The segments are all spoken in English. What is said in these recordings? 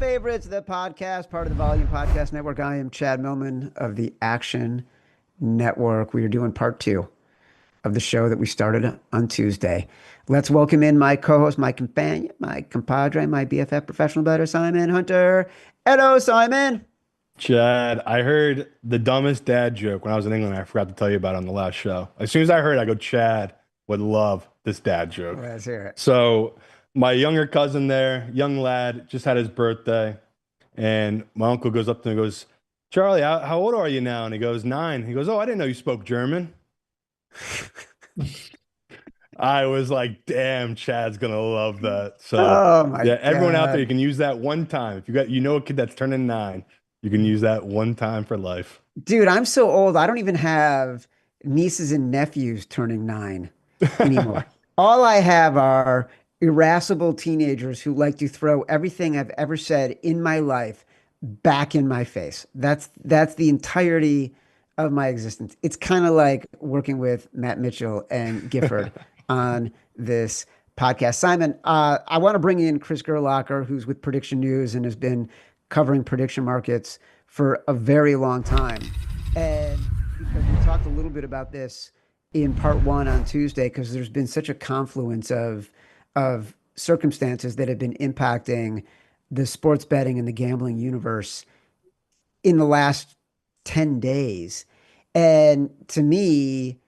Favorites, the podcast, part of the Volume Podcast Network. I am Chad Millman of the Action Network. We are doing part two of the show that we started on Tuesday. Let's welcome in my co-host, my companion, my compadre, my BFF professional bettor, Simon Hunter. Hello, Simon. Chad, I heard the dumbest dad joke when I was in England. I forgot to tell you about it on the last show. As soon as I heard it, I go, Chad would love this dad joke. Let's hear it. So my younger cousin there, young lad, just had his birthday. And my uncle goes up to him and goes, Charlie, how old are you now? And he goes, 9. He goes, oh, I didn't know you spoke German. I was like, damn, Chad's gonna love that. So Oh my yeah, everyone out there, God. you can use that one time. If you know a kid that's turning 9, you can use that one time for life. Dude, I'm so old. I don't even have nieces and nephews turning 9 anymore. All I have are irascible teenagers who like to throw everything I've ever said in my life back in my face. That's the entirety of my existence. It's kind of like working with Matt Mitchell and Gifford on this podcast. Simon, I want to bring in Chris Gerlacher, who's with Prediction News and has been covering prediction markets for a very long time. And because we talked a little bit about this in part one on Tuesday, because there's been such a confluence of circumstances that have been impacting the sports betting and the gambling universe in the last 10 days. And to me,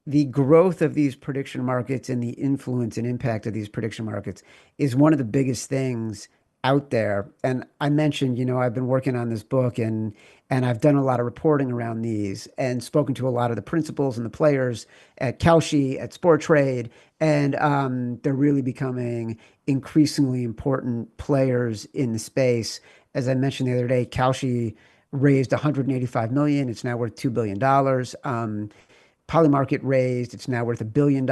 the growth of these prediction markets and the influence and impact of these prediction markets is one of the biggest things out there. And I mentioned, I've been working on this book and I've done a lot of reporting around these and spoken to a lot of the principals and the players at Kalshi, at Sport Trade, and they're really becoming increasingly important players in the space. As I mentioned the other day, Kalshi raised 185 million. It's now worth $2 billion. Polymarket raised, it's now worth $1 billion.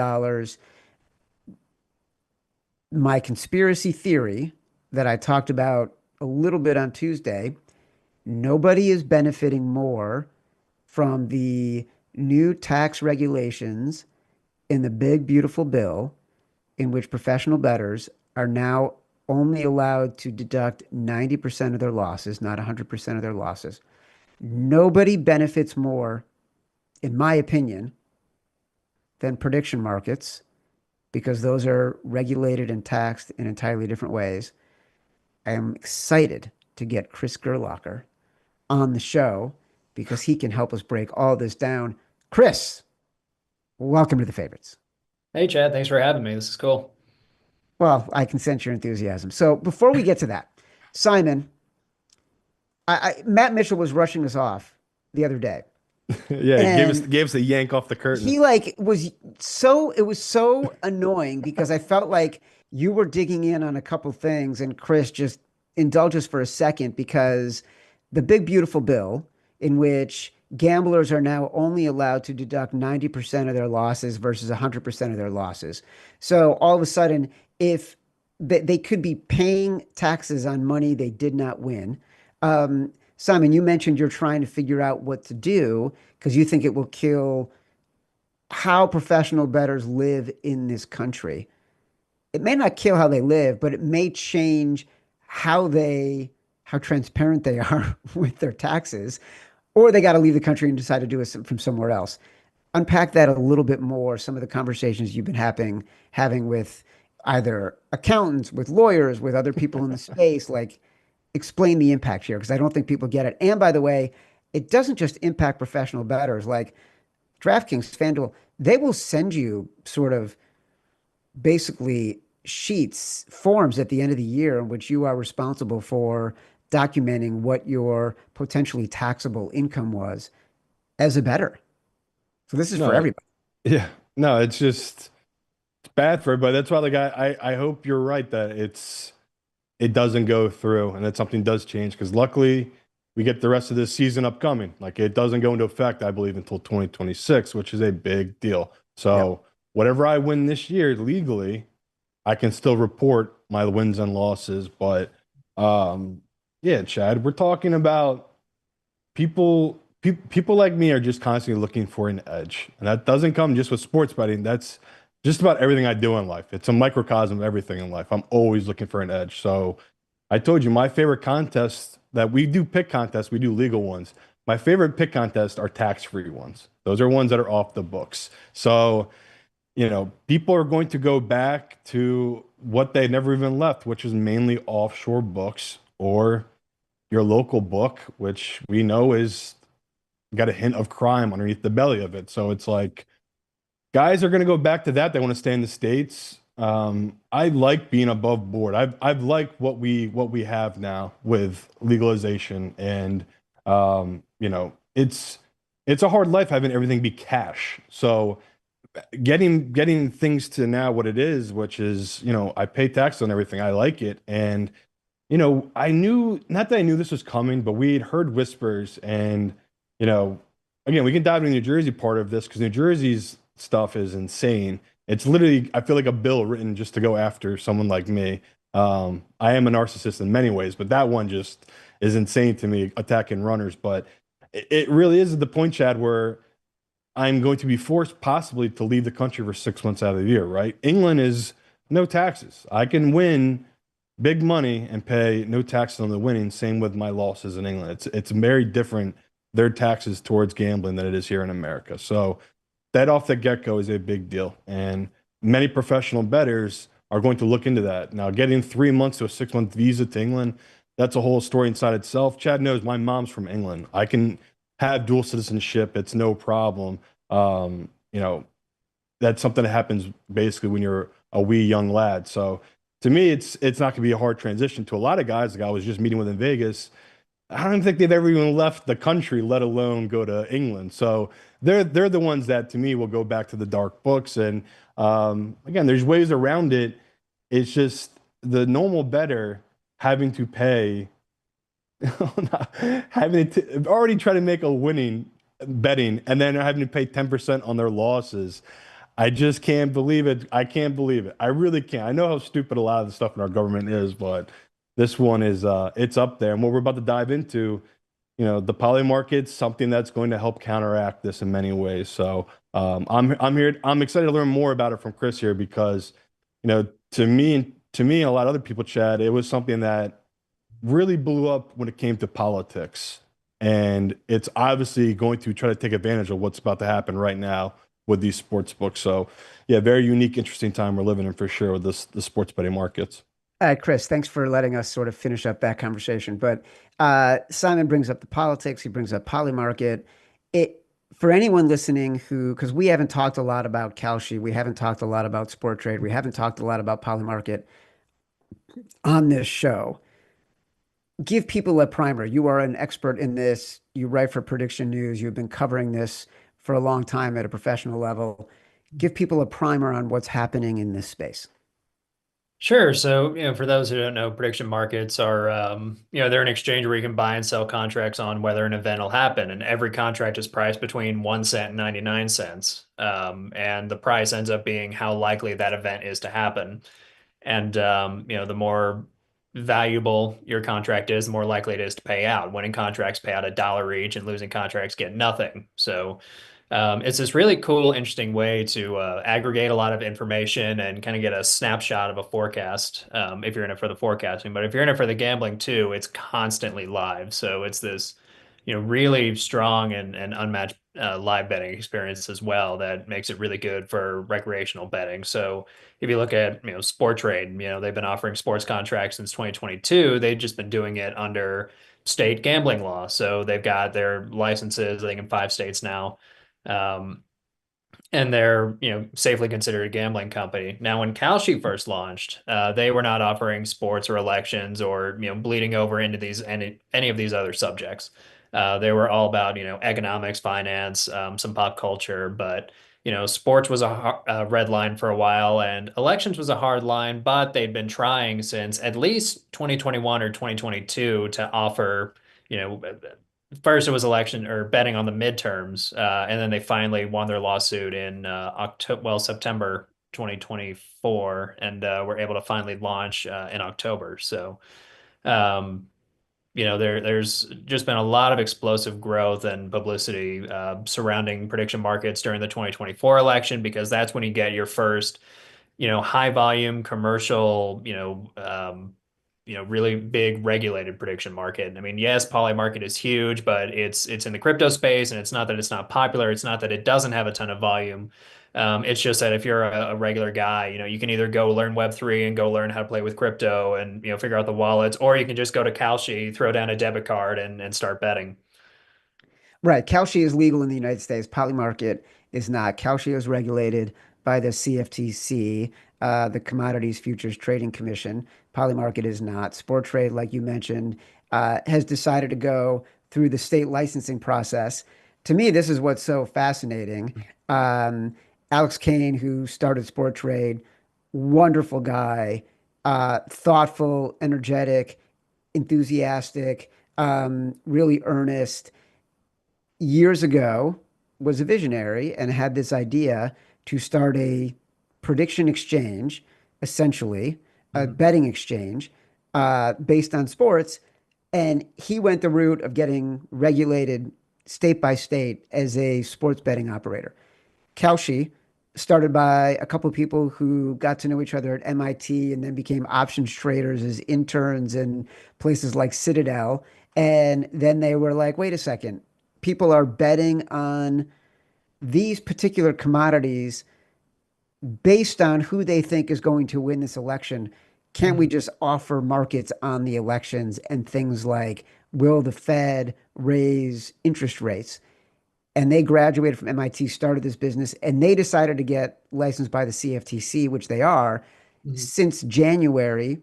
My conspiracy theory that I talked about a little bit on Tuesday, nobody is benefiting more from the new tax regulations in the big, beautiful bill in which professional bettors are now only allowed to deduct 90% of their losses, not 100% of their losses. Nobody benefits more, in my opinion, than prediction markets because those are regulated and taxed in entirely different ways. I am excited to get Chris Gerlacher on the show because he can help us break all this down. Chris, welcome to the favorites. Hey, Chad, thanks for having me. This is cool. Well, I can sense your enthusiasm. So before we get to that, Simon, Matt Mitchell was rushing us off the other day. Yeah, And gave us a yank off the curtain. he it was so annoying because I felt like you were digging in on a couple things and Chris just indulge us for a second because the big beautiful bill in which gamblers are now only allowed to deduct 90% of their losses versus 100% of their losses. So all of a sudden, if they could be paying taxes on money they did not win. Simon, you mentioned you're trying to figure out what to do because you think it will kill how professional bettors live in this country. It may not kill how they live, but it may change how transparent they are with their taxes, or they got to leave the country and decide to do it from somewhere else. Unpack that a little bit more. Some of the conversations you've been having with either accountants, with lawyers, with other people in the space, like explain the impact here because I don't think people get it. And by the way, it doesn't just impact professional bettors like DraftKings, FanDuel. They will send you sort of basically sheets, forms at the end of the year in which you are responsible for documenting what your potentially taxable income was as a bettor. So this is for No, everybody. yeah, no, it's bad for everybody. That's why, like, I hope you're right that it doesn't go through and that something does change because luckily we get the rest of this season upcoming. Like it doesn't go into effect, I believe, until 2026, which is a big deal. Yep. So whatever I win this year legally, I can still report my wins and losses. But yeah, Chad, we're talking about people like me are just constantly looking for an edge. And that doesn't come just with sports betting. That's just about everything I do in life. It's a microcosm of everything in life. I'm always looking for an edge. So I told you my favorite contest that we do pick contests, we do legal ones. My favorite pick contests are tax-free ones. Those are ones that are off the books. So, people are going to go back to what they never even left, which is mainly offshore books or your local book, which we know is got a hint of crime underneath the belly of it. So it's like guys are going to go back to that. They want to stay in the States. I like being above board. I've liked what we have now with legalization, and it's a hard life having everything be cash. So getting things to now what it is, which is, I pay tax on everything. I like it. And, I knew, not that I knew this was coming, but we had heard whispers. And, you know, again, we can dive into the New Jersey part of this because New Jersey's stuff is insane. It's literally, I feel like a bill written just to go after someone like me. I am a narcissist in many ways, but that one just is insane to me, attacking runners. But it really is at the point, Chad, where I'm going to be forced possibly to leave the country for 6 months out of the year, right? England is no taxes. I can win big money and pay no taxes on the winning. Same with my losses in England. It's very different, their taxes towards gambling than it is here in America. So that off the get-go is a big deal. And many professional bettors are going to look into that. Now, getting 3 months to a 6 month visa to England, that's a whole story inside itself. Chad knows my mom's from England. I can have dual citizenship. It's no problem. Um, you know, that's something that happens basically when you're a wee young lad. So to me, it's not going to be a hard transition. To a lot of guys, like I was just meeting with in Vegas, I don't think they've ever even left the country, let alone go to England. So they're the ones that to me will go back to the dark books. And again, there's ways around it. It's just the normal bettor having to pay, having to already try to make a winning betting and then having to pay 10% on their losses. I just can't believe it. I can't believe it. I really can't. I know how stupid a lot of the stuff in our government is, but this one is it's up there. And what we're about to dive into, the poly market's something that's going to help counteract this in many ways. So I'm here. I'm excited to learn more about it from Chris here because, to me, and a lot of other people, Chad, it was something that really blew up when it came to politics. And it's obviously going to try to take advantage of what's about to happen right now with these sports books. So, yeah, very unique, interesting time we're living in for sure with the sports betting markets. Chris, thanks for letting us sort of finish up that conversation. But Simon brings up the politics. He brings up Polymarket. It for anyone listening who, because we haven't talked a lot about Kalshi, we haven't talked a lot about Sport Trade, we haven't talked a lot about Polymarket on this show. Give people a primer. You are an expert in this. You write for Prediction News. You've been covering this for a long time at a professional level. Give people a primer on what's happening in this space. Sure. So, for those who don't know, prediction markets are, they're an exchange where you can buy and sell contracts on whether an event will happen. And every contract is priced between 1 cent and 99 cents. And the price ends up being how likely that event is to happen. And, the more valuable your contract is, the more likely it is to pay out. Winning contracts pay out $1 each and losing contracts get nothing. So, it's this really cool, interesting way to aggregate a lot of information and kind of get a snapshot of a forecast if you're in it for the forecasting. But if you're in it for the gambling too, it's constantly live. So it's this, really strong and unmatched live betting experience as well that makes it really good for recreational betting. So if you look at, Sport Trade, they've been offering sports contracts since 2022. They've just been doing it under state gambling law. So they've got their licenses, I think, in 5 states now. Um, and they're, safely considered a gambling company. Now, when Kalshi first launched, they were not offering sports or elections or, bleeding over into any of these other subjects. They were all about, economics, finance, some pop culture, but sports was a red line for a while, and elections was a hard line. But they'd been trying since at least 2021 or 2022 to offer, you know, first it was election or betting on the midterms, and then they finally won their lawsuit in September 2024, and were able to finally launch in October. So, um, there's just been a lot of explosive growth and publicity surrounding prediction markets during the 2024 election, because that's when you get your first, high volume commercial, really big regulated prediction market. I mean, yes, Polymarket is huge, but it's in the crypto space, and it's not that it's not popular. It's not that it doesn't have a ton of volume. It's just that if you're a regular guy, you can either go learn Web3 and go learn how to play with crypto and figure out the wallets, or you can just go to Kalshi, throw down a debit card, and start betting. Right. Kalshi is legal in the United States. Polymarket is not. Kalshi is regulated by the CFTC, the Commodities Futures Trading Commission. Polymarket is not. Sport Trade, like you mentioned, has decided to go through the state licensing process. To me, this is what's so fascinating. Um, Alex Kane, who started Sport Trade, wonderful guy, thoughtful, energetic, enthusiastic, really earnest years ago was a visionary and had this idea to start a prediction exchange, essentially a Mhm. betting exchange based on sports. And he went the route of getting regulated state by state as a sports betting operator. Kalshi, started by a couple of people who got to know each other at MIT and then became options traders as interns in places like Citadel. And then they were like, wait a second, people are betting on these particular commodities based on who they think is going to win this election. Can't we Mhm. just offer markets on the elections and things like, will the Fed raise interest rates? And they graduated from MIT, started this business, and they decided to get licensed by the CFTC, which they are. Mhm. Since January,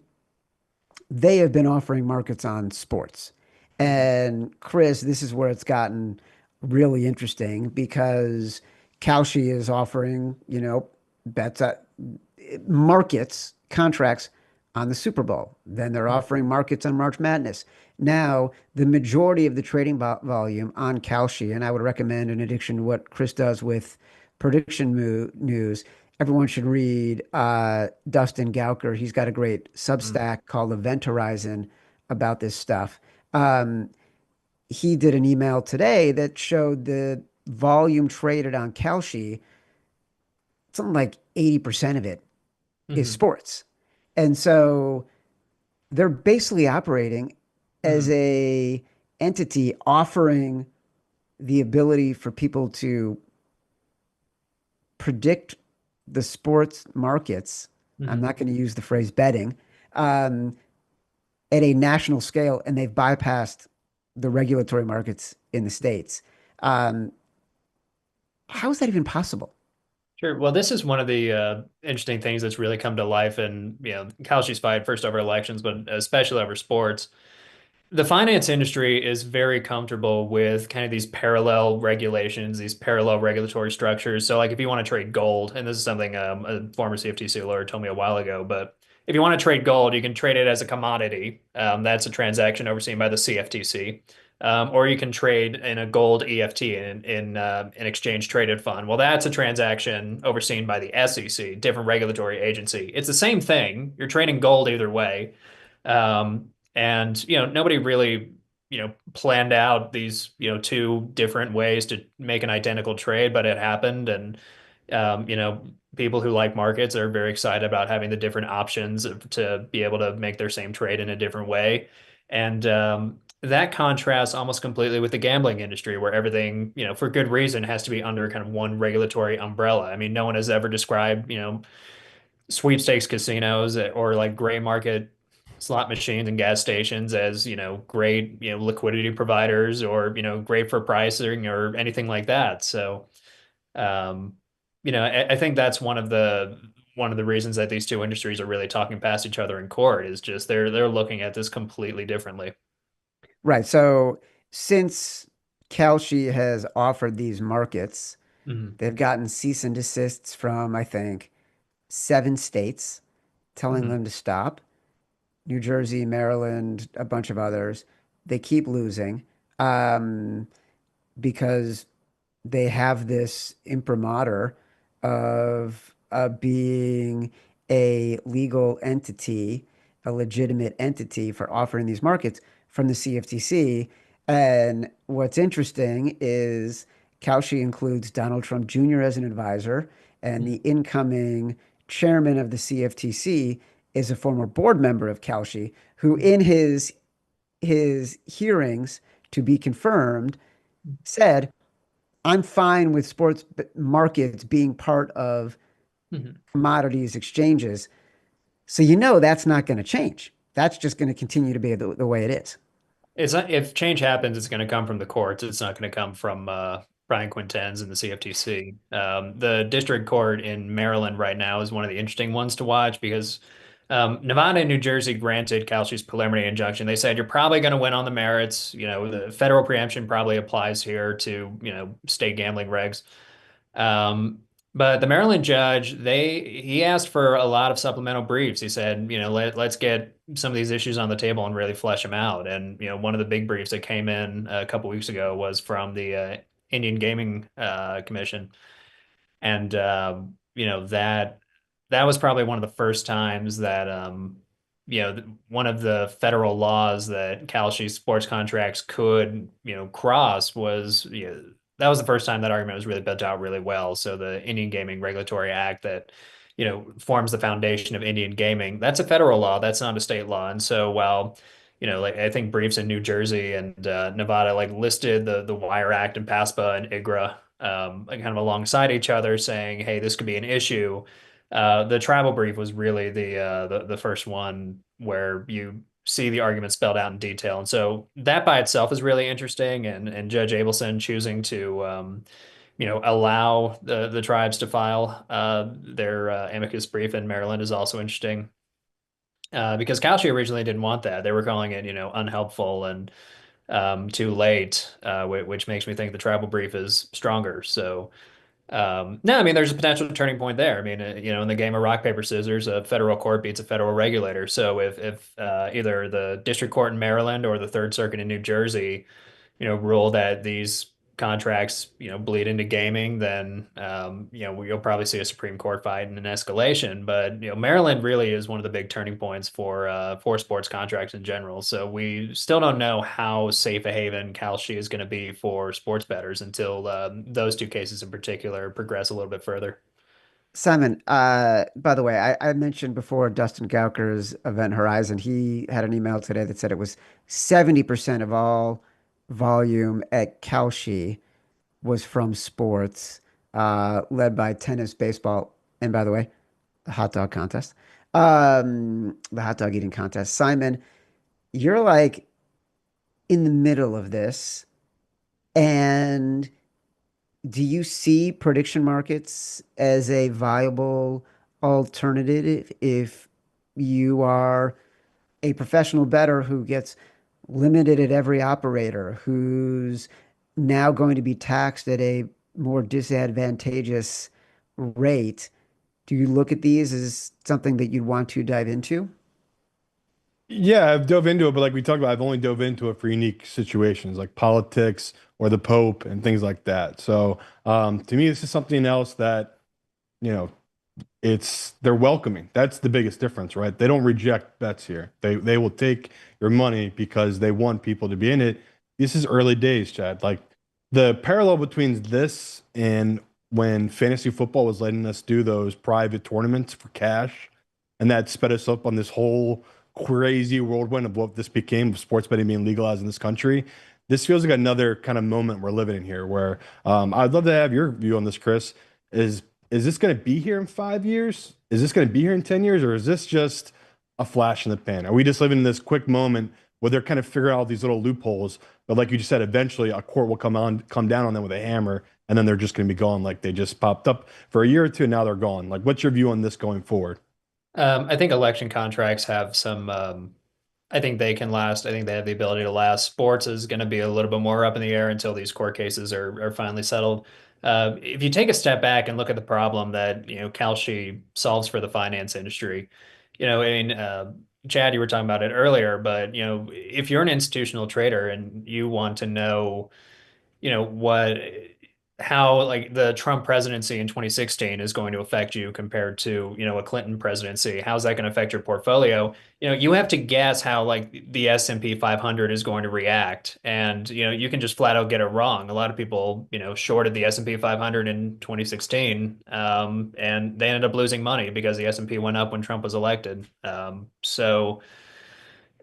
they have been offering markets on sports. Mhm. And Chris, this is where it's gotten really interesting because Kalshi is offering, bets at markets, contracts on the Super Bowl. Then they're Mhm. offering markets on March Madness. Now, the majority of the trading volume on Kalshi, and I would recommend, in addition to what Chris does with prediction news, everyone should read Dustin Gauker. He's got a great Mhm. Substack called Event Horizon about this stuff. Um, he did an email today that showed the volume traded on Kalshi, something like 80% of it is Mhm. sports. And so they're basically operating as Mhm. a entity offering the ability for people to predict the sports markets. I'm Mhm. not going to use the phrase betting um, at a national scale, and they've bypassed the regulatory markets in the states. Um, how is that even possible? Sure. Well, this is one of the interesting things that's really come to life in, Kalshi's fight first over elections, but especially over sports. The finance industry is very comfortable with kind of these parallel regulations, these parallel regulatory structures. So, like, if you want to trade gold, and this is something a former CFTC lawyer told me a while ago, but if you want to trade gold, you can trade it as a commodity. That's a transaction overseen by the CFTC. Or you can trade in a gold EFT in an exchange traded fund. Well, that's a transaction overseen by the SEC, different regulatory agency. It's the same thing. You're trading gold either way. And nobody really planned out these two different ways to make an identical trade, but it happened. And um, you know people who like markets are very excited about having the different options to be able to make their same trade in a different way. And that contrasts almost completely with the gambling industry, where everything, for good reason, has to be under kind of one regulatory umbrella. I mean, no one has ever described sweepstakes casinos or like gray market slot machines and gas stations as, great, liquidity providers, or, great for pricing or anything like that. So, um, I think that's one of the reasons that these two industries are really talking past each other in court, is just they're looking at this completely differently. Right. So since Kalshi has offered these markets, Hmm. they've gotten cease and desists from, I think, 7 states telling Hmm. them to stop. New Jersey, Maryland, a bunch of others. They keep losing um, because they have this imprimatur of being a legal entity, a legitimate entity for offering these markets from the CFTC. And what's interesting is Kalshi includes Donald Trump Jr. as an advisor, and the incoming chairman of the CFTC is a former board member of Kalshi, who in his hearings to be confirmed said, I'm fine with sports markets being part of Mhm. commodities exchanges. So you know that's not going to change. That's just going to continue to be the way it is. It's not, if change happens, it's going to come from the courts. It's not going to come from Brian Quintenz and the CFTC. The district court in Maryland right now is one of the interesting ones to watch because Nevada and New Jersey granted Kalshi's preliminary injunction. They said you're probably going to win on the merits. You know, the federal preemption probably applies here to, you know, state gambling regs. Um, but the Maryland judge, he asked for a lot of supplemental briefs. He said, you know, let's get some of these issues on the table and really flesh them out. And you know, one of the big briefs that came in a couple weeks ago was from the Indian Gaming Commission, and you know that was probably one of the first times that you know one of the federal laws that Kalshi sports contracts could cross was that was the first time that argument was really built out really well. So the Indian Gaming Regulatory Act that forms the foundation of Indian gaming, that's a federal law, that's not a state law. And so while like I think briefs in New Jersey and Nevada like listed the Wire Act and PASPA and IGRA like kind of alongside each other, saying, "Hey, this could be an issue." The tribal brief was really the first one where you see the argument spelled out in detail, and so that by itself is really interesting. And Judge Abelson choosing to allow the tribes to file their amicus brief in Maryland is also interesting. Because Kalshi originally didn't want that. They were calling it, unhelpful and too late, which makes me think the tribal brief is stronger. So, no, I mean, there's a potential turning point there. I mean, in the game of rock, paper, scissors, a federal court beats a federal regulator. So if either the district court in Maryland or the Third Circuit in New Jersey rule that these contracts, bleed into gaming, then, you'll probably see a Supreme Court fight and an escalation. But, Maryland really is one of the big turning points for sports contracts in general. So we still don't know how safe a haven Kalshi is going to be for sports bettors until those two cases in particular progress a little bit further. Simon, by the way, I mentioned before Dustin Gauker's Event Horizon. He had an email today that said it was 70% of all volume at Kalshi was from sports, led by tennis, baseball, and by the way, the hot dog contest, the hot dog eating contest. Simon, you're like in the middle of this, and do you see prediction markets as a viable alternative if you are a professional bettor who gets limited at every operator, who's now going to be taxed at a more disadvantageous rate? Do you look at these as something that you'd want to dive into? Yeah, I've dove into it, but like we talked about, I've only dove into it for unique situations like politics or the Pope and things like that. So to me, this is something else that, you know, they're welcoming. That's the biggest difference, right? They don't reject bets here. They will take your money because they want people to be in it. This is early days, Chad. Like the parallel between this and when fantasy football was letting us do those private tournaments for cash, and that sped us up on this whole crazy whirlwind of what this became of sports betting being legalized in this country. This feels like another kind of moment we're living in here where I'd love to have your view on this, Chris. Is is this going to be here in 5 years? Is this going to be here in 10 years? Or is this just a flash in the pan? Are we just living in this quick moment where they're kind of figuring out these little loopholes? But like you just said, eventually a court will come down on them with a hammer, and then they're just going to be gone. Like they just popped up for a year or two, and now they're gone. Like, what's your view on this going forward? I think election contracts have some, I think they can last. I think they have the ability to last. Sports is going to be a little bit more up in the air until these court cases are finally settled. If you take a step back and look at the problem that, Kalshi solves for the finance industry, I mean, Chad, you were talking about it earlier, but, if you're an institutional trader and you want to know, what how like the Trump presidency in 2016 is going to affect you compared to, a Clinton presidency. How's that going to affect your portfolio? You have to guess how like the S&P 500 is going to react. And, you can just flat out get it wrong. A lot of people, shorted the S&P 500 in 2016, and they ended up losing money because the S&P went up when Trump was elected. Now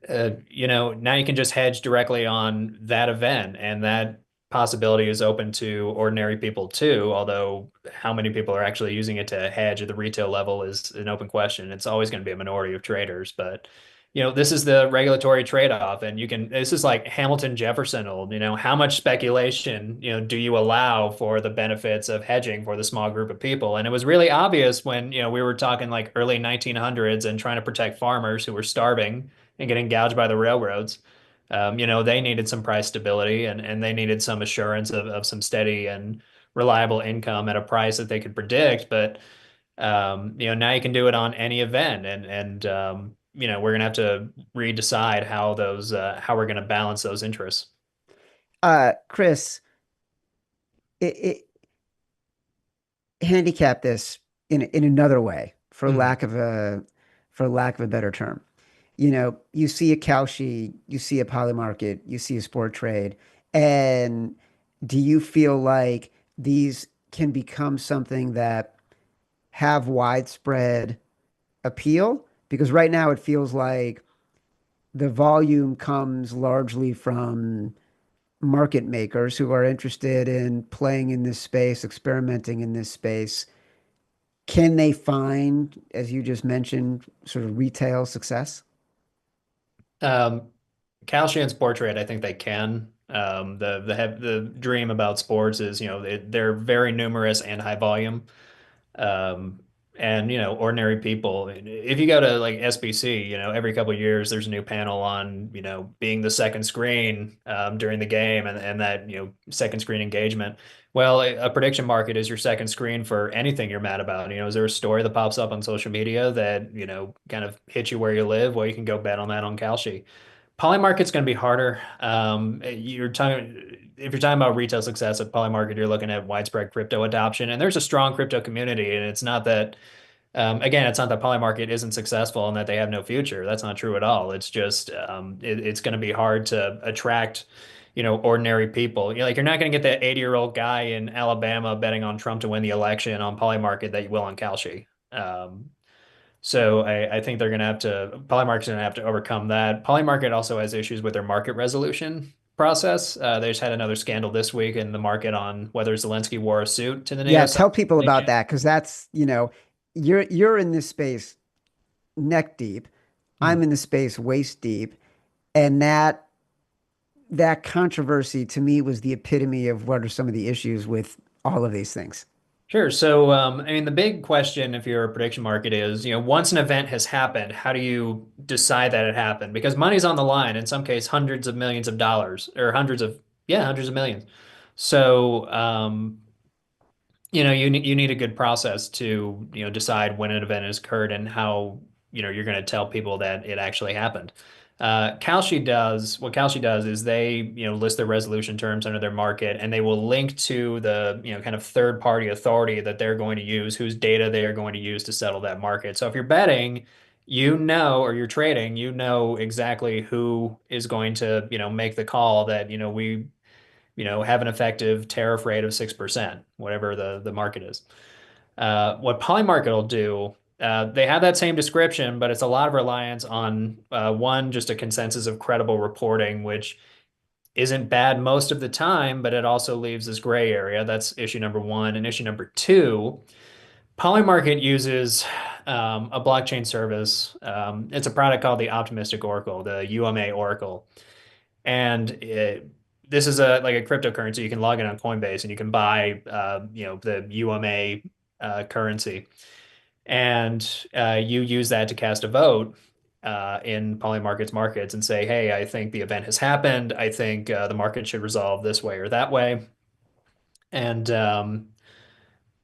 you can just hedge directly on that event, and that possibility is open to ordinary people too. Although how many people are actually using it to hedge at the retail level is an open question. It's always going to be a minority of traders, but this is the regulatory trade-off, and this is like Hamilton Jefferson old, how much speculation, do you allow for the benefits of hedging for the small group of people? And it was really obvious when, we were talking like early 1900s and trying to protect farmers who were starving and getting gouged by the railroads. They needed some price stability, and they needed some assurance of some steady and reliable income at a price that they could predict. But now you can do it on any event, and we're gonna have to redecide how we're gonna balance those interests. Chris, it handicap this in another way, Mhm. for lack of a better term. You see a Kalshi, you see a Polymarket, you see a sport trade, and do you feel like these can become something that have widespread appeal? Because right now it feels like the volume comes largely from market makers who are interested in playing in this space, experimenting in this space. Can they find, as you just mentioned, sort of retail success? Um, Kalshi and sport trade, I think they can. The dream about sports is, they're very numerous and high volume. Um, and ordinary people. If you go to like SBC, every couple of years there's a new panel on, being the second screen during the game, and that second screen engagement. Well, a prediction market is your second screen for anything you're mad about. Is there a story that pops up on social media that kind of hits you where you live? Well, you can go bet on that on Kalshi. Polymarket's going to be harder. If you're talking about retail success at Polymarket, you're looking at widespread crypto adoption, and there's a strong crypto community. And it's not that, again, it's not that Polymarket isn't successful and that they have no future. That's not true at all. It's just it's going to be hard to attract, ordinary people. Like you're not going to get that 80-year-old guy in Alabama betting on Trump to win the election on Polymarket that you will on Kalshi. So I think Polymarket's going to have to overcome that. Polymarket also has issues with their market resolution process. They just had another scandal this week in the market on whether Zelensky wore a suit to the NATO Yeah, summit. tell people about that because that's, you're in this space neck deep. Hmm. I'm in the space waist deep, and that controversy to me was the epitome of what are some of the issues with all of these things. Sure. So, I mean, the big question if you're a prediction market is, once an event has happened, how do you decide that it happened? Because money's on the line, in some case, hundreds of millions of dollars or hundreds of millions. So, you need a good process to, decide when an event has occurred and how, you're going to tell people that it actually happened. What Kalshi does is they, list their resolution terms under their market, and they will link to the, kind of third party authority that they're going to use, whose data they are going to use to settle that market. So if you're betting, or you're trading, exactly who is going to, make the call that, we have an effective tariff rate of 6%, whatever the market is. What Polymarket will do, they have that same description, but it's a lot of reliance on one, just a consensus of credible reporting, which isn't bad most of the time, but it also leaves this gray area. That's issue number one. And issue number two, Polymarket uses a blockchain service. It's a product called the Optimistic Oracle, the UMA Oracle. And this is like a cryptocurrency. You can log in on Coinbase and you can buy, the UMA currency, and you use that to cast a vote in Polymarket's markets and say, "Hey, I think the event has happened. I think the market should resolve this way or that way." And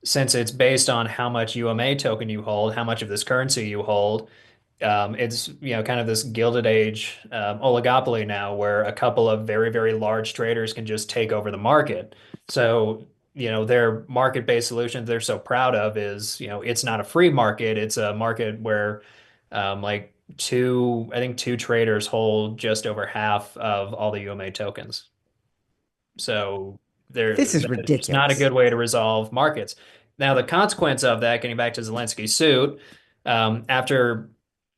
since it's based on how much UMA token you hold, how much of this currency you hold, it's kind of this Gilded Age oligopoly now, where a couple of very very large traders can just take over the market. So their market-based solutions they're so proud of is, it's not a free market. It's a market where like I think two traders hold just over half of all the UMA tokens. So This is it's not a ridiculous. good way to resolve markets. Now, the consequence of that, getting back to Zelensky's suit, after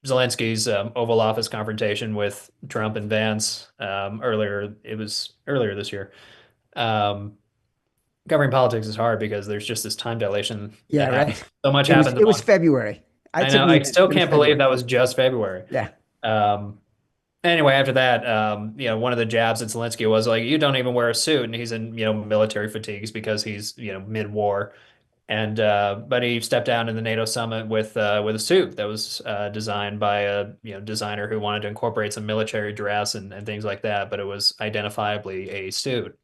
Zelensky's Oval Office confrontation with Trump and Vance it was earlier this year. Um, Covering politics is hard because there's just this time dilation Yeah, that happens. right. So much It was happens it in was one. February. It I took know. me a I minute, still but it was can't believe February. that was just February. Yeah. Um, Anyway, after that, one of the jabs at Zelensky was like, "You don't even wear a suit," and he's in, military fatigues because he's, mid-war. And but he stepped down in the NATO summit with a suit that was designed by a designer who wanted to incorporate some military dress and things like that, but it was identifiably a suit.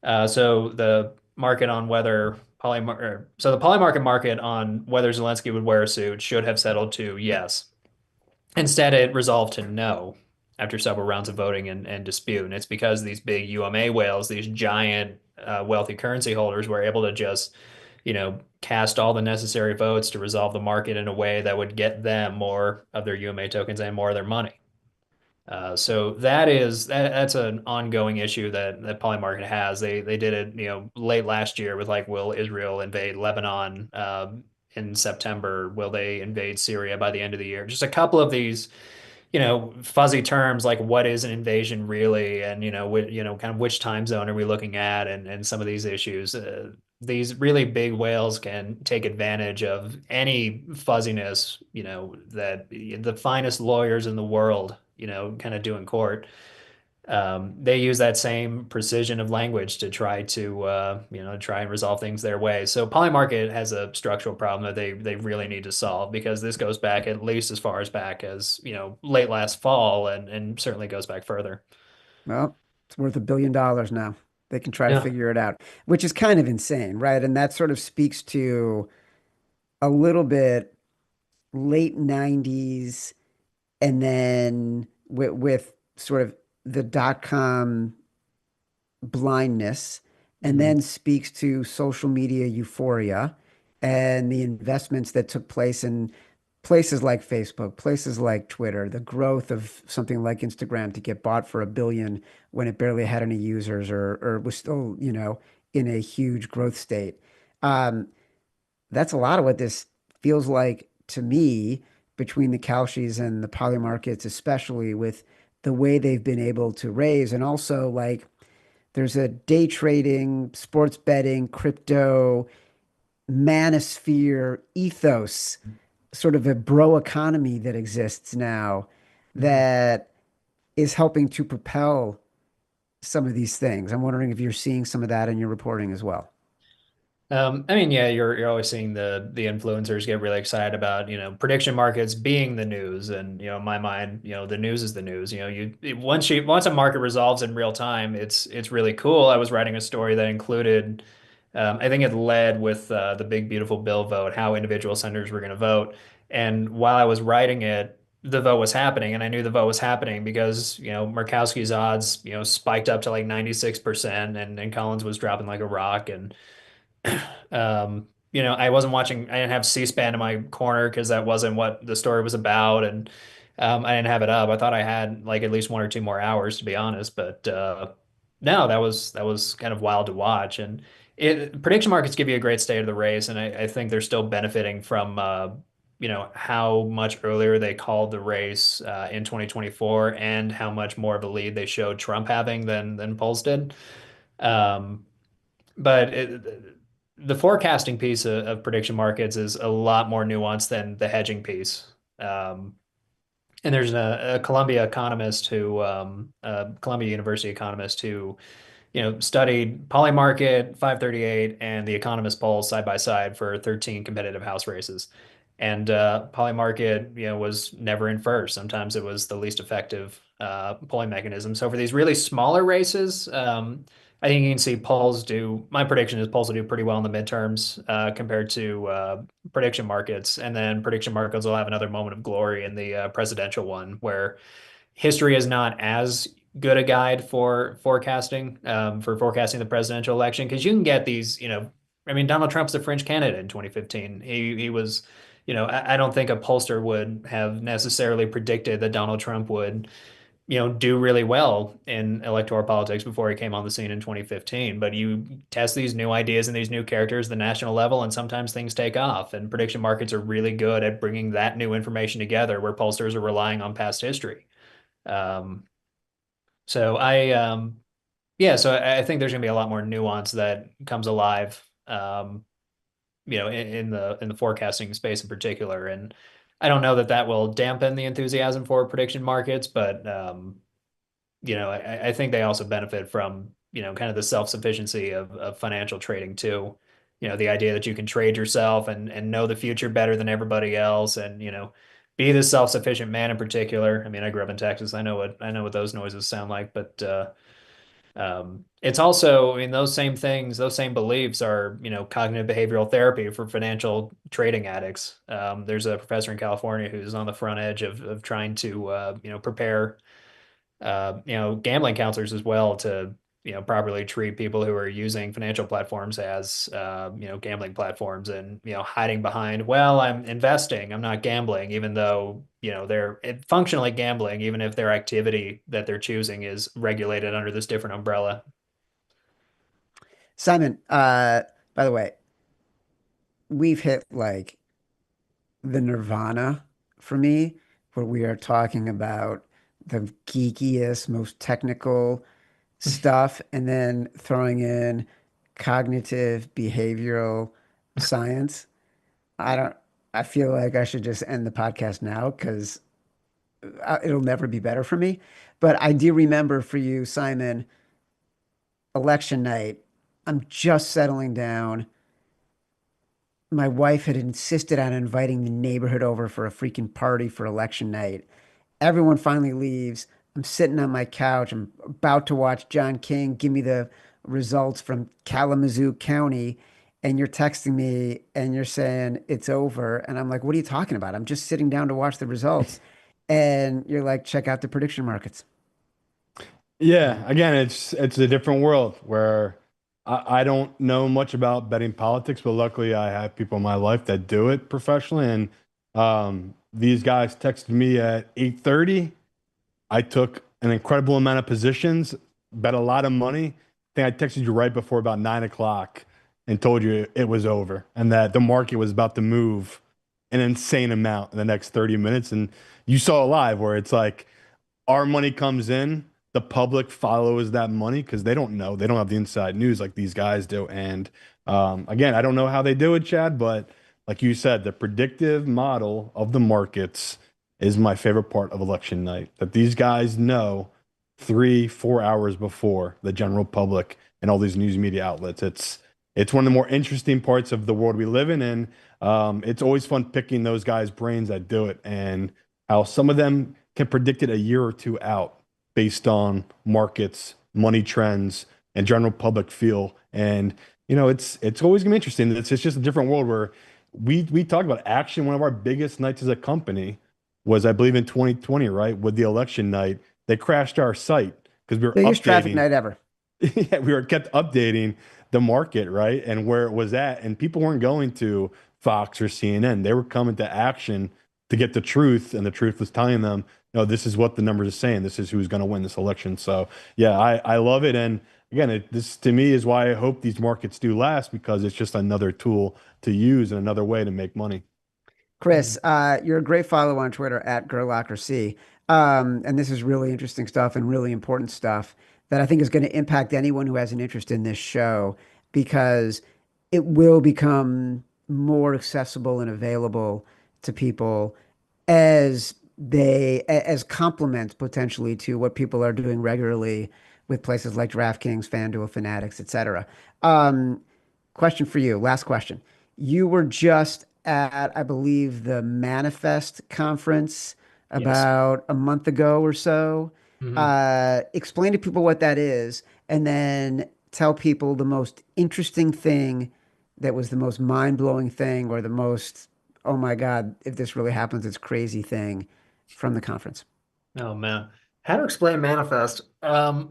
So the market on whether so the polymarket market on whether Zelensky would wear a suit should have settled to yes. Instead, it resolved to no after several rounds of voting and dispute. And it's because these big UMA whales, these giant wealthy currency holders, were able to just, cast all the necessary votes to resolve the market in a way that would get them more of their UMA tokens and more of their money. So that's an ongoing issue that Polymarket has. They did it, late last year with like, will Israel invade Lebanon in September? Will they invade Syria by the end of the year? Just a couple of these, fuzzy terms like what is an invasion really, and kind of which time zone are we looking at, and some of these issues. These really big whales can take advantage of any fuzziness, that the finest lawyers in the world, kind of do in court. They use that same precision of language to try to, try and resolve things their way. So Polymarket has a structural problem that they really need to solve because this goes back at least as far as back as, late last fall and certainly goes back further. Well, it's worth $1 billion now. They can try to Yeah. figure it out, which is kind of insane, right? And that sort of speaks to a little bit late 90s and then with sort of the dot-com blindness, and Mhm. then speaks to social media euphoria and the investments that took place in places like Facebook, places like Twitter, the growth of something like Instagram to get bought for $1 billion when it barely had any users or was still, in a huge growth state. Um, that's a lot of what this feels like to me between the Kalshis and the poly markets, especially with the way they've been able to raise. And also, like, there's a day trading, sports betting, crypto, manosphere ethos, sort of a bro economy that exists now Mhm. that is helping to propel some of these things. I'm wondering if you're seeing some of that in your reporting as well. I mean, yeah, you're always seeing the influencers get really excited about, prediction markets being the news. And, in my mind, the news is the news. Once a market resolves in real time, it's really cool. I was writing a story that included, I think it led with the big beautiful bill vote, how individual senators were going to vote. And while I was writing it, the vote was happening, and I knew the vote was happening because, Murkowski's odds, spiked up to like 96%, and Collins was dropping like a rock. And I wasn't watching, I didn't have C-SPAN in my corner because that wasn't what the story was about. And I didn't have it up. I thought I had like at least one or two more hours to be honest. But no, that was kind of wild to watch. And prediction markets give you a great state of the race. And I think they're still benefiting from, how much earlier they called the race in 2024 and how much more of a lead they showed Trump having than polls did. Um, but the forecasting piece of prediction markets is a lot more nuanced than the hedging piece. Um, and there's a Columbia University economist who, studied Polymarket, 538, and the Economist polls side by side for 13 competitive House races. And Polymarket, was never in first. Sometimes it was the least effective polling mechanism. So for these really smaller races, I think you can see polls do. My prediction is polls will do pretty well in the midterms compared to prediction markets, and then prediction markets will have another moment of glory in the presidential one, where history is not as good a guide for forecasting the presidential election because you can get these, I mean, Donald Trump's a fringe candidate in 2015. He was, I don't think a pollster would have necessarily predicted that Donald Trump would do really well in electoral politics before he came on the scene in 2015. But you test these new ideas and these new characters at the national level, and sometimes things take off. And prediction markets are really good at bringing that new information together where pollsters are relying on past history. Um, so yeah, so I think there's going to be a lot more nuance that comes alive, in the forecasting space in particular. And I don't know that that will dampen the enthusiasm for prediction markets, but I think they also benefit from, kind of the self-sufficiency of financial trading too. The idea that you can trade yourself and know the future better than everybody else and, be the self-sufficient man in particular. I mean, I grew up in Texas. I know what those noises sound like, but it's also, I mean, those same things, those same beliefs are, cognitive behavioral therapy for financial trading addicts. There's a professor in California who's on the front edge of trying to, prepare gambling counselors as well to, properly treat people who are using financial platforms as, gambling platforms and, hiding behind, well, I'm investing, I'm not gambling, even though, they're functionally gambling, even if their activity that they're choosing is regulated under this different umbrella. Simon, by the way, we've hit like the nirvana for me, where we are talking about the geekiest, most technical stuff, and then throwing in cognitive behavioral science. I don't, I feel like I should just end the podcast now because it'll never be better for me. But I do remember for you, Simon, election night, I'm just settling down. My wife had insisted on inviting the neighborhood over for a freaking party for election night. Everyone finally leaves. I'm sitting on my couch. I'm about to watch John King give me the results from Kalamazoo County. And you're texting me and you're saying it's over. And I'm like, what are you talking about? I'm just sitting down to watch the results. And you're like, check out the prediction markets. Yeah, again, it's a different world where I don't know much about betting politics, but luckily I have people in my life that do it professionally. And these guys texted me at 8:30. I took an incredible amount of positions, bet a lot of money. I think I texted you right before about 9 o'clock and told you it was over and that the market was about to move an insane amount in the next 30 minutes. And you saw it live where it's like our money comes in, the public follows that money because they don't know. They don't have the inside news like these guys do. And again, I don't know how they do it, Chad, but like you said, the predictive model of the markets is my favorite part of election night. That these guys know 3, 4 hours before the general public and all these news media outlets. It's one of the more interesting parts of the world we live in, and it's always fun picking those guys' brains that do it and how some of them can predict it a year or two out based on markets, money trends, and general public feel. And it's always gonna be interesting. It's just a different world where we talk about action. One of our biggest nights as a company was, I believe, in 2020, right? With the election night, they crashed our site because we were Biggest traffic updating. night ever. Yeah, we were kept updating the market, right? And where it was at. And people weren't going to Fox or CNN. They were coming to action to get the truth. And the truth was telling them, no, this is what the numbers are saying. This is who's going to win this election. So yeah, I love it. And again, this to me is why I hope these markets do last, because it's just another tool to use and another way to make money. Chris, you're a great follow on Twitter at GerlacherC. And this is really interesting stuff and really important stuff that I think is going to impact anyone who has an interest in this show because it will become more accessible and available to people as complements potentially to what people are doing regularly with places like DraftKings, FanDuel, Fanatics, etc. Um, Question for you, last question. You were just at, I believe, the Manifest conference Yes. about a month ago or so. Mhm. Explain to people what that is, and then tell people the most interesting thing that was the most mind-blowing thing or the most, oh my God, if this really happens, it's crazy thing from the conference. Oh man. How to explain manifest? Because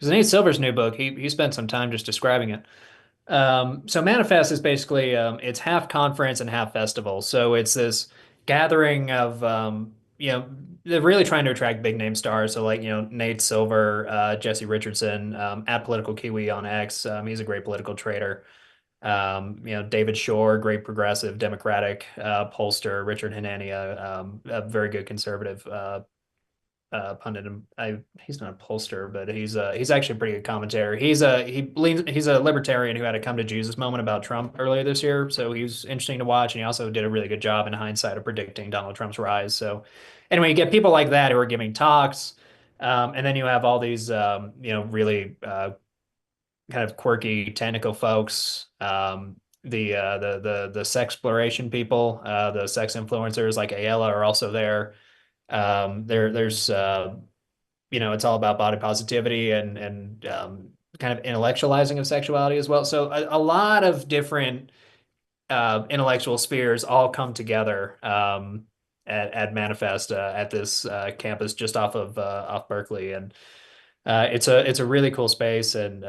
Nate Silver's new book, he spent some time just describing it. So Manifest is basically it's half conference and half festival. So it's this gathering of they're really trying to attract big name stars. So like Nate Silver, Jesse Richardson, at Political Kiwi on X. He's a great political trader. David Shore, great progressive Democratic pollster. Richard Hanania, a very good conservative pundit. He's not a pollster, but he's actually a pretty good commentator. He's a libertarian who had a come to Jesus moment about Trump earlier this year, so he was interesting to watch, and he also did a really good job in hindsight of predicting Donald Trump's rise. So anyway, you get people like that who are giving talks, and then you have all these really kind of quirky technical folks. The sex exploration people, the sex influencers like Ayala are also there. There's it's all about body positivity and kind of intellectualizing of sexuality as well. So a lot of different intellectual spheres all come together at Manifest at this campus just off Berkeley, and it's a really cool space, and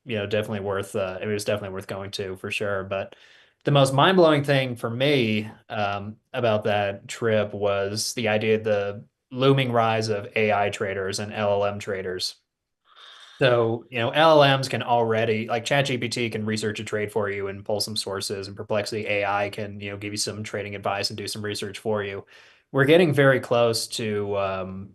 definitely worth. It was definitely worth going to for sure. But the most mind-blowing thing for me about that trip was the idea of the looming rise of AI traders and LLM traders. So, LLMs can already, like ChatGPT can research a trade for you and pull some sources, and Perplexity AI can, give you some trading advice and do some research for you. We're getting very close to,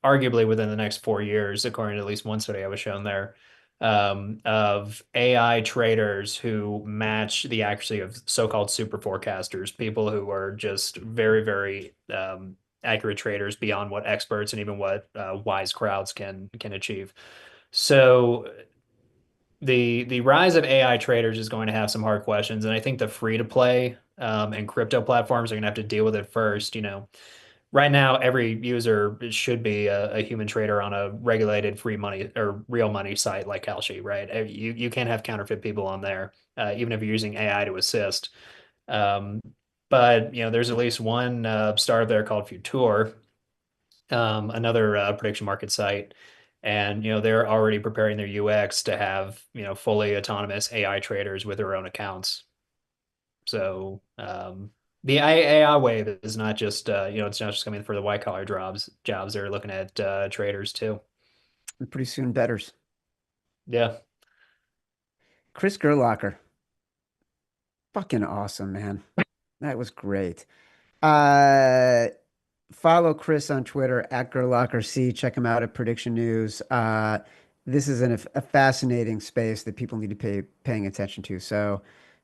arguably within the next 4 years, according to at least one study I was shown there, of AI traders who match the accuracy of so-called super forecasters, people who are just very, very accurate traders beyond what experts and even what wise crowds can achieve. So the rise of AI traders is going to have some hard questions, and I think the free to play and crypto platforms are going to have to deal with it first. Right now every user should be a human trader on a regulated free money or real money site like Kalshi, right? You can't have counterfeit people on there, even if you're using AI to assist. Um, but there's at least one startup there called Future, another prediction market site. And they're already preparing their UX to have fully autonomous AI traders with their own accounts. So the AI wave is not just it's not just coming for the white collar jobs. They're looking at traders too. And pretty soon, bettors. Yeah. Chris Gerlacher, fucking awesome, man. That was great. Uh, Follow Chris on Twitter at GerlacherC. Check him out at Prediction News. This is a fascinating space that people need to paying attention to. So,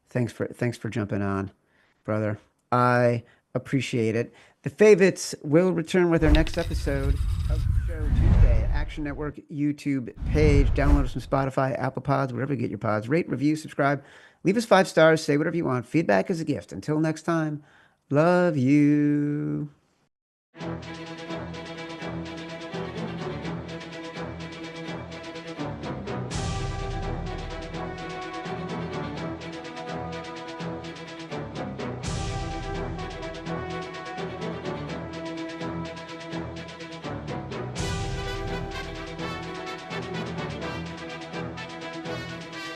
thanks for jumping on, brother. I appreciate it. The Favorites will return with our next episode of the show Tuesday. Action Network YouTube page. Download us from Spotify, Apple Pods, wherever you get your pods. Rate, review, subscribe. Leave us 5 stars. Say whatever you want. Feedback is a gift. Until next time, love you.